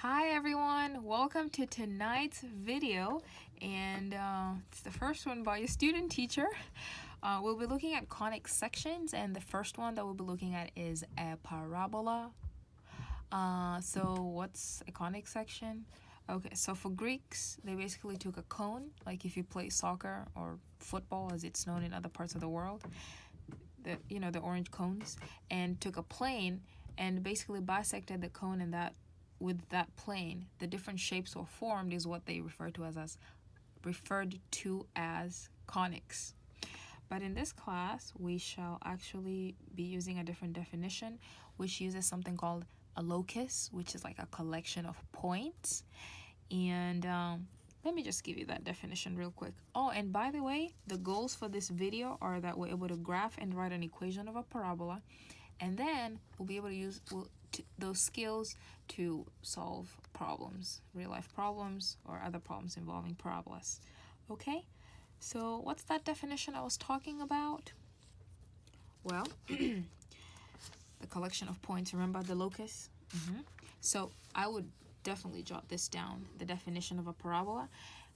Hi everyone, welcome to tonight's video, and it's the first one by a student teacher. We'll be looking at conic sections, and the first one that we'll be looking at is a parabola. So what's a conic section? Okay, so for Greeks, they basically took a cone, like if you play soccer or football as it's known in other parts of the world, the orange cones, and took a plane and basically bisected the cone, and that with that plane, the different shapes or formed is what they referred to as conics. But in this class, we shall actually be using a different definition, which uses something called a locus, which is like a collection of points. And let me just give you that definition real quick. Oh, and by the way, the goals for this video are that we're able to graph and write an equation of a parabola, and then we'll be able to use those skills to solve problems, real-life problems or other problems involving parabolas. Okay, so what's that definition I was talking about? Well, the collection of points, remember the locus? So I would definitely jot this down, the definition of a parabola.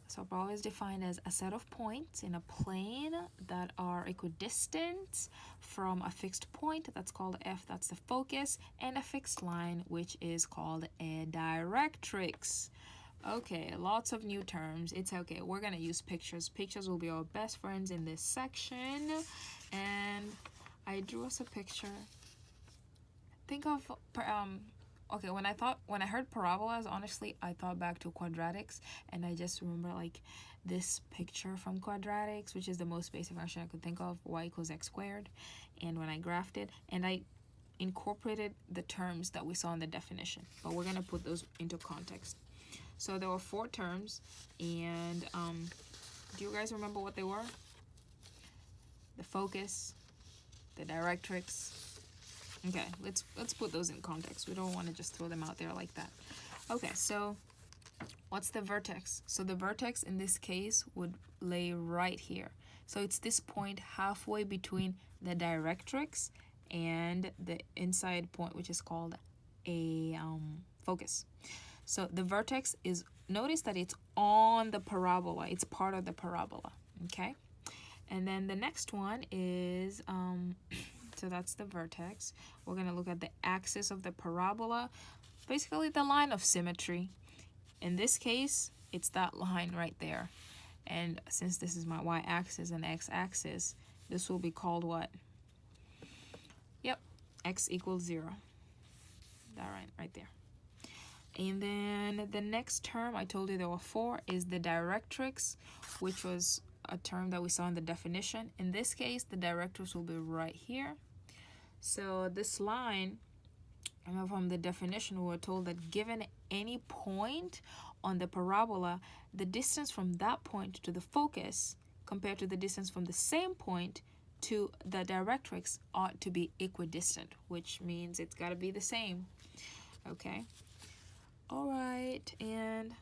So a parabola is defined as a set of points in a plane that are equidistant from a fixed point, that's called F, that's the focus, and a fixed line, which is called a directrix. Okay, lots of new terms. It's okay. We're going to use pictures. Pictures will be our best friends in this section. And I drew us a picture. Think of okay, when I heard parabolas, honestly, I thought back to quadratics, and I just remember like this picture from quadratics, which is the most basic function I could think of, y equals x squared. And when I graphed it, and I incorporated the terms that we saw in the definition, but we're gonna put those into context. So there were 4 terms, and do you guys remember what they were? The focus, the directrix. Okay, let's put those in context. We don't want to just throw them out there like that. Okay, so what's the vertex? So the vertex in this case would lay right here. So it's this point halfway between the directrix and the inside point, which is called a focus. So the vertex is, notice that it's on the parabola. It's part of the parabola, okay? And then the next one is so that's the vertex. We're going to look at the axis of the parabola, basically the line of symmetry. In this case, it's that line right there. And since this is my y-axis and x-axis, this will be called what? Yep, x equals 0. That right there. And then the next term, I told you there were 4, is the directrix, which was a term that we saw in the definition. In this case, the directrix will be right here. So this line, from the definition, we were told that given any point on the parabola, the distance from that point to the focus compared to the distance from the same point to the directrix ought to be equidistant, which means it's got to be the same. Okay. All right, and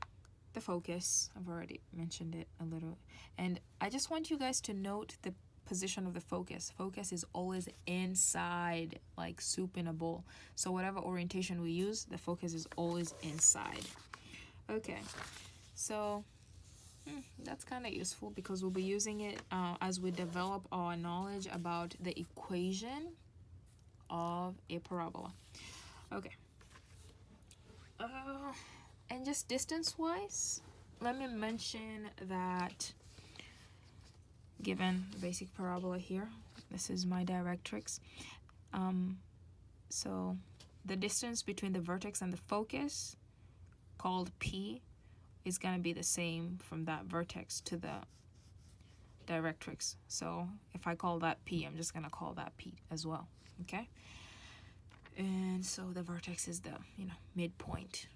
the focus, I've already mentioned it a little, and I just want you guys to note the position of the focus. Focus is always inside, like soup in a bowl. So whatever orientation we use, the focus is always inside. Okay, so that's kind of useful because we'll be using it as we develop our knowledge about the equation of a parabola. Okay. And just distance-wise, let me mention that given the basic parabola here, this is my directrix. So the distance between the vertex and the focus, called P, is going to be the same from that vertex to the directrix. So if I call that P, I'm just going to call that P as well, okay? And so the vertex is the, midpoint.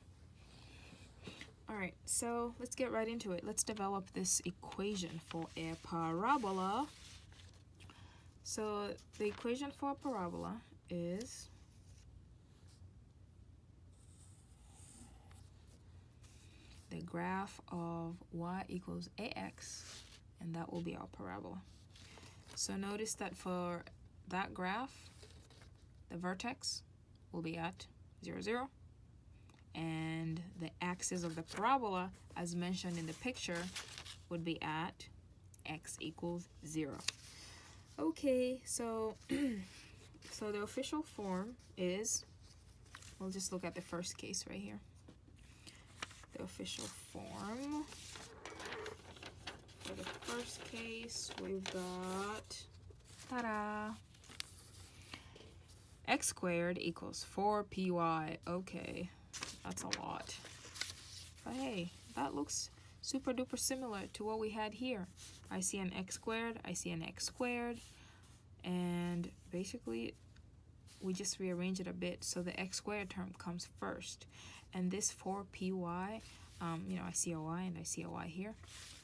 All right, so let's get right into it. Let's develop this equation for a parabola. So the equation for a parabola is the graph of y equals ax, and that will be our parabola. So notice that for that graph, the vertex will be at 0, 0, and the axis of the parabola, as mentioned in the picture, would be at x equals 0. Okay, so so the official form is, we'll just look at the first case right here. The official form for the first case, we've got, ta-da, x squared equals 4py. Okay, that's a lot. But hey, that looks super duper similar to what we had here. I see an x squared, I see an x squared, and basically we just rearrange it a bit so the x squared term comes first. And this 4py, you know, I see a y and I see a y here,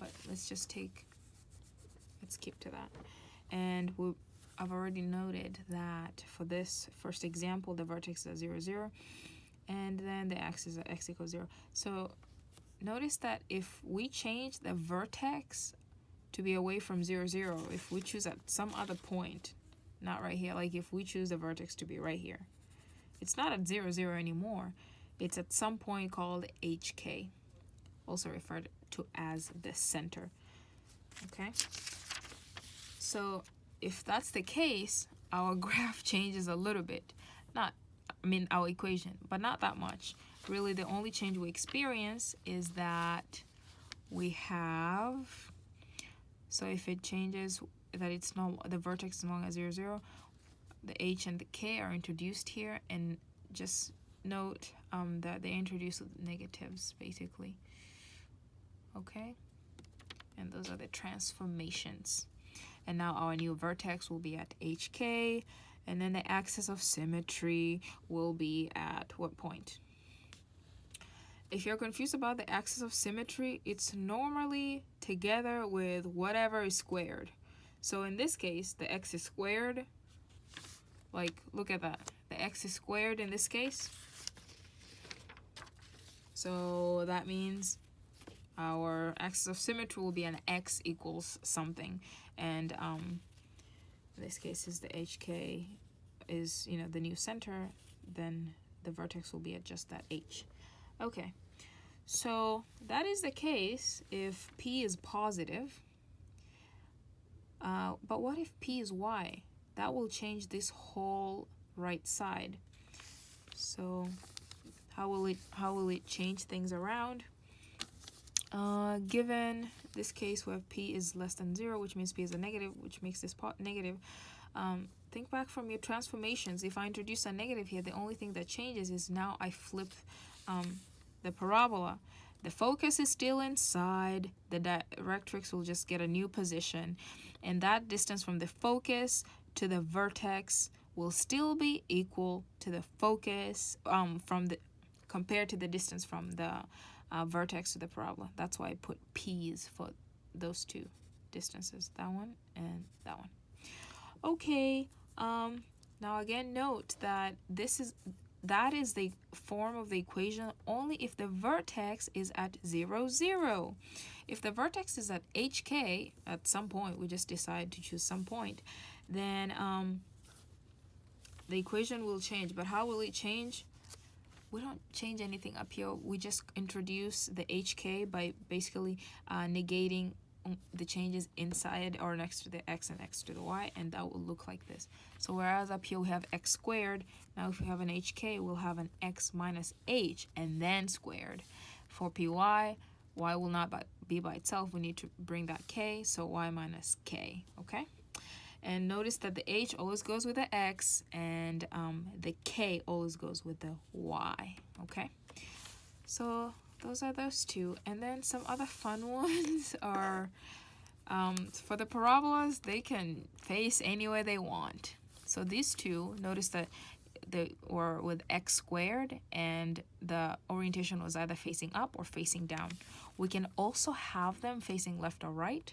but let's keep to that. And I've already noted that for this first example, the vertex is at 0, 0, and then the axis at x equals 0. So notice that if we change the vertex to be away from 0, 0, if we choose at some other point, not right here, like if we choose the vertex to be right here, it's not at 0, 0 anymore. It's at some point called HK, also referred to as the center. Okay? So if that's the case, our graph changes a little bit. Our equation, but not that much. Really, the only change we experience is that we have, so if it changes, that it's not, the vertex is no longer 0, 0, the h and the k are introduced here, and just note that they introduce negatives, basically. Okay? And those are the transformations. And now our new vertex will be at HK, and then the axis of symmetry will be at what point? If you're confused about the axis of symmetry, it's normally together with whatever is squared. So in this case, the x is squared. Like, look at that. The x is squared in this case. So that means our axis of symmetry will be an x equals something. And in this case is the HK is, you know, the new center, then the vertex will be at just that h. Okay, so that is the case if p is positive. But what if p is y? That will change this whole right side. So how will it change things around? Given this case where p is less than 0, which means p is a negative, which makes this negative, think back from your transformations. If I introduce a negative here, the only thing that changes is now I flip the parabola. The focus is still inside, the directrix will just get a new position, and that distance from the focus to the vertex will still be equal to the focus compared to the distance from the vertex to the parabola. That's why I put p's for those two distances, that one and that one. Okay, now again note that that is the form of the equation only if the vertex is at 0, 0. If the vertex is at HK at some point, we just decide to choose some point, then the equation will change. But how will it change? We don't change anything up here. We just introduce the HK by basically negating the changes inside or next to the x and next to the y, and that will look like this. So whereas up here we have x squared, now if we have an HK, we'll have an x minus h and then squared. For py, y will not be by itself. We need to bring that k, so y minus k, okay? And notice that the h always goes with the x, and the k always goes with the y, okay? So those are those two. And then some other fun ones are, for the parabolas, they can face anywhere they want. So these two, notice that they were with x squared, and the orientation was either facing up or facing down. We can also have them facing left or right.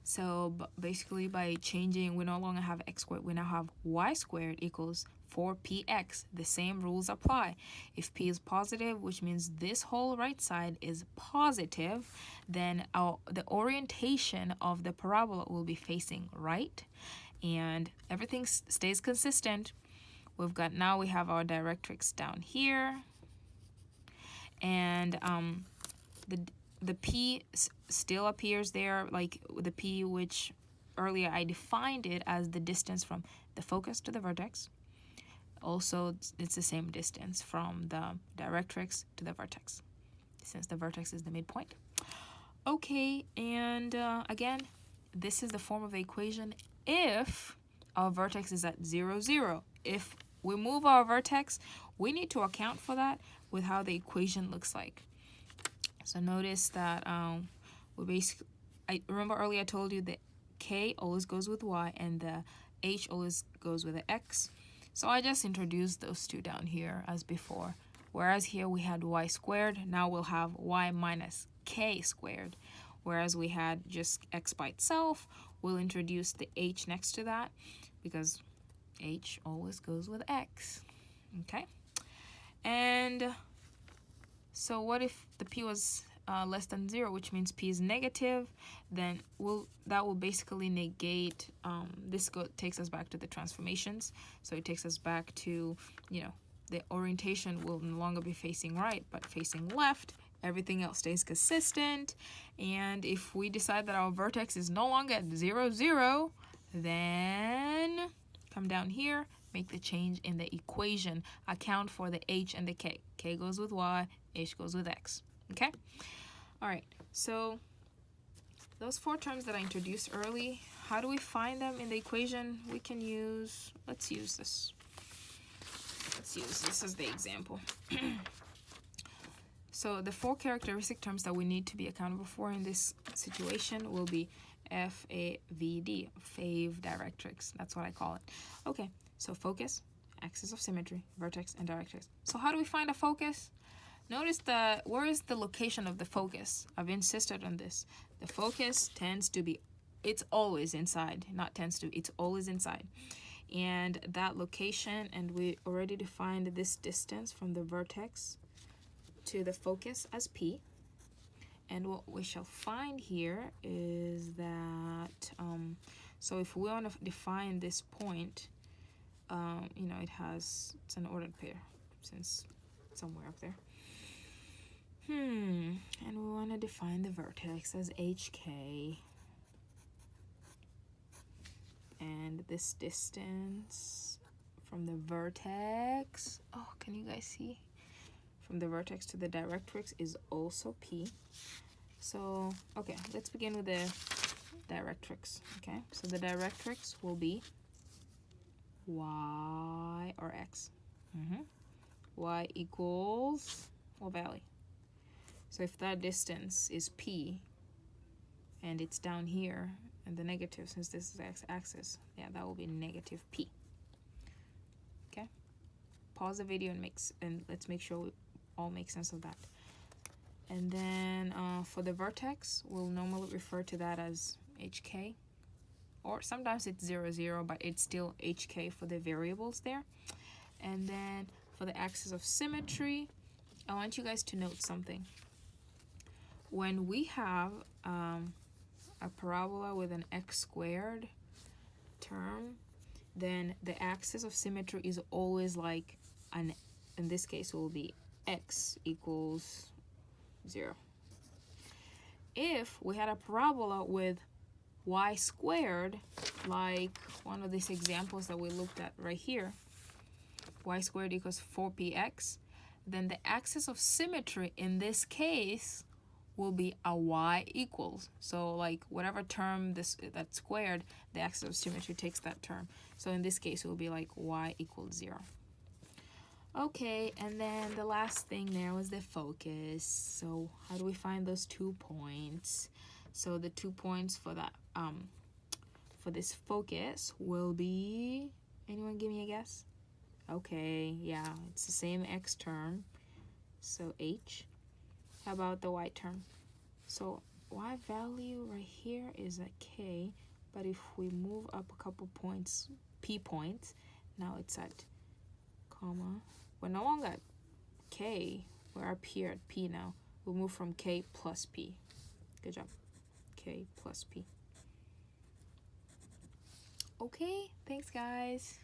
So basically by changing, we no longer have x squared, we now have y squared equals 4px. The same rules apply. If p is positive, which means this whole right side is positive, then the orientation of the parabola will be facing right, and everything stays consistent. We have our directrix down here, and the P still appears there, like the P, which earlier I defined it as the distance from the focus to the vertex. Also, it's the same distance from the directrix to the vertex, since the vertex is the midpoint. Okay, and again, this is the form of the equation if our vertex is at 0, 0. If we move our vertex, we need to account for that with how the equation looks like. So notice that we basically, I remember earlier I told you that K always goes with Y and the H always goes with the X. So I just introduced those two down here as before. Whereas here we had Y squared, now we'll have Y minus K squared. Whereas we had just X by itself, we'll introduce the H next to that because H always goes with X. Okay? And so what if the P was less than 0, which means P is negative? Then that will basically negate, this takes us back to the transformations. So it takes us back to, the orientation will no longer be facing right, but facing left. Everything else stays consistent. And if we decide that our vertex is no longer at 0, 0, then come down here, make the change in the equation, account for the H and the K. K goes with Y, H goes with X. Okay? All right, so those 4 terms that I introduced early, how do we find them in the equation? We can use, let's use this. Let's use this as the example. So the 4 characteristic terms that we need to be accountable for in this situation will be FAVD, fave directrix. That's what I call it. Okay, so focus, axis of symmetry, vertex, and directrix. So how do we find a focus? Notice where is the location of the focus? I've insisted on this. The focus tends to be, it's always inside, not tends to, it's always inside. And that location, and we already defined this distance from the vertex to the focus as P. And what we shall find here is that, so if we want to define this point, it's an ordered pair since it's somewhere up there. And we want to define the vertex as HK. And this distance from the vertex, oh, can you guys see? From the vertex to the directrix is also P. So, okay, let's begin with the directrix, okay? So the directrix will be Y or X. Y equals what value? So if that distance is P and it's down here and the negative, since this is x-axis, yeah, that will be negative P. Okay? Pause the video and let's make sure we all make sense of that. And then for the vertex, we'll normally refer to that as HK, or sometimes it's 0, 0, but it's still HK for the variables there. And then for the axis of symmetry, I want you guys to note something. When we have a parabola with an x squared term, then the axis of symmetry is always like in this case it will be x equals 0. If we had a parabola with y squared, like one of these examples that we looked at right here, y squared equals 4px, then the axis of symmetry in this case will be a y equals. So like whatever term that's squared, the axis of symmetry takes that term. So in this case, it will be like y equals 0. Okay, and then the last thing there was the focus. So how do we find those 2 points? So the 2 points for that for this focus will be, anyone give me a guess? Okay, yeah, it's the same x term, so h. How about the y term? So y value right here is a k, but if we move up a couple points, p points, now it's at comma. We're no longer at k, we're up here at p now. We'll move from k plus p. Good job. K plus p. Okay, thanks guys.